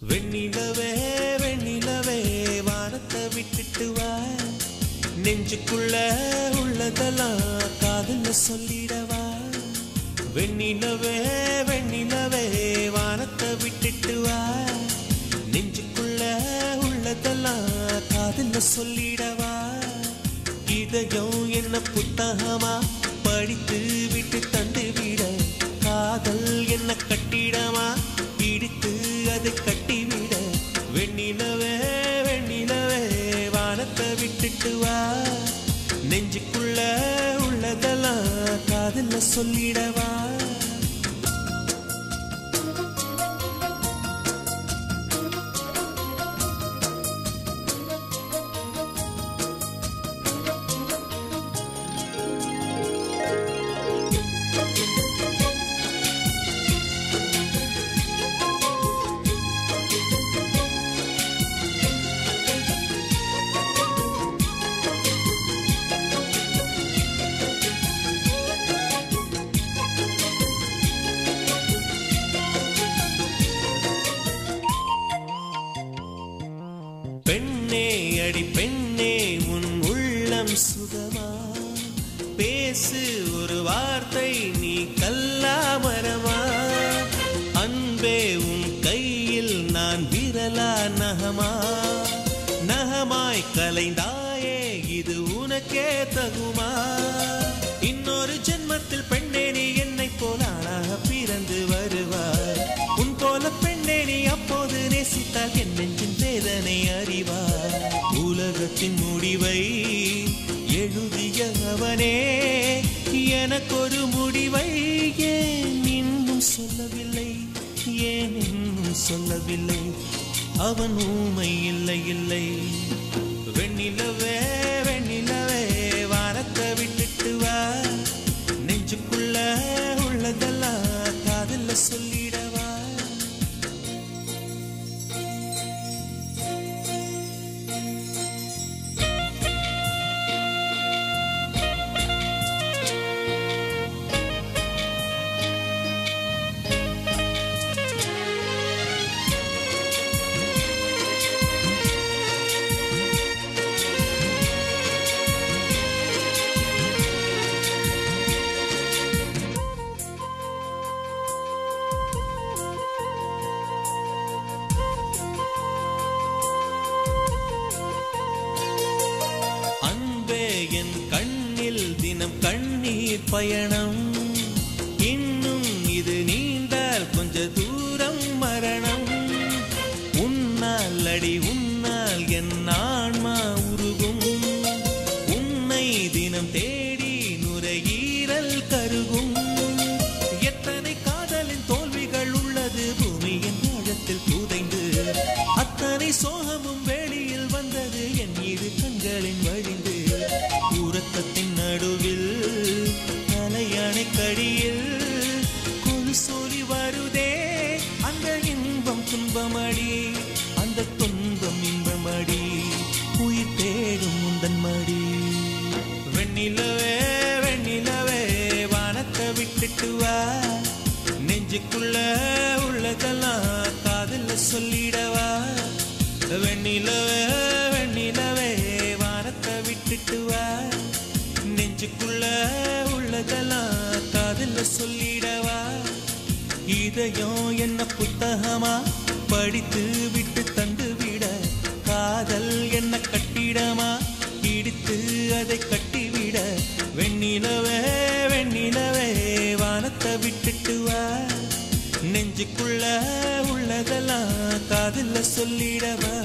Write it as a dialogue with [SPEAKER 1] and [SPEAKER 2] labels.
[SPEAKER 1] வெண்ணிலவே வெண்ணிலவே வானத்தை விட்டுட்டு வா, நெஞ்சுக்குள்ள உள்ளதெல்லாம் காதல்ல சொல்லிடவா. வெண்ணிலவே வெண்ணிலவே வானத்தை விட்டுட்டு வா, நெஞ்சுக்குள்ள உள்ளதெல்லாம் காதல்ல சொல்லிடவா. இதயம் என்ன புத்தகமா படித்து விட்டு தந்து விட, காதல் என்ன கட்டிடமா பிடித்து அதை கட்டிவிட. வெண்ணிலவே வெண்ணிலவே வானத்தை விட்டுட்டு வா, நெஞ்சுக்குள்ள உள்ளதெல்லாம் காதல்ல சொல்லிடவா. பெண்ணே அடி பெண்ணே உன் உள்ளம் சுகமா, பேசு ஒரு வார்த்தை நீ கல்லாமரமா. அன்பே உன் கையில் நான் விரலா நகமா, நகமாய் கலைந்தாயே இது உனக்கே தகுமா. இன்னொரு ஜென்மத்தில் பெண்ணே நீ என்னை போல ஆளாக பிறந்து வருவாய். உன் போல பெண்ணே நீ அப்போது நேசித்தால் என் நெஞ்சின் வேதனை அறிவார். உலகத்தின் முடிவை எழுதிய அவனே எனக்கொரு முடிவை ஏன் இன்னும் சொல்லவில்லை, ஏன் இன்னும் சொல்லவில்லை. அவன் ஊமை இல்லை இல்லை. வெண்ணிலவே வெண்ணிலவே வானத்தை விட்டுட்டு வா, நெஞ்சுக்குள்ள உள்ளதெல்லாம் காதல்ல சொல்லிடவா. என் கண்ணில் தினம் கண்ணீர் பயணம், இன்னும் இது நீண்டால் கொஞ்ச தூரம் மரணம். உன்னால் அடி உன்னால் என் ஆன்மா உருகும், உன்னை தினம் தேடி நுரையீரல் கருகும். எத்தனை காதலின் தோல்விகள் உள்ளது பூமியின் ஆழத்தில் புதைந்து, அத்தனை சோகமும் வெளியில் வந்தது என் இரு கண்களின் வழிந்து. உறக்கத்தின் நடுவில் தலையணை கடியில் கொலுசோலி வருதே, அந்த இன்பம் துன்பமடி அந்த துன்பம் இன்பமடி, உயிர் தேடும் முந்தன் மடி. வெண்ணிலவே வெண்ணிலவே வானத்தை விட்டுட்டு வா, நெஞ்சுக்குள்ள உள்ளதெல்லாம் காதல்ல சொல்லிடவா. வெண்ணிலவே வெண்ணிலவே வானத்தை விட்டுட்டு வா, நெஞ்சுக்குள்ள உள்ளதெல்லாம் காதல்ல சொல்லிடவா. இதயம் என்ன புத்தகமா படித்து விட்டு தந்து விட, காதல் என்ன கட்டிடமா இடித்து அதை கட்டிவிட. வெண்ணிலவே வெண்ணிலவே வானத்தை விட்டுட்டு வா, நெஞ்சுக்குள்ள உள்ளதெல்லாம் காதல்ல சொல்லிடவா.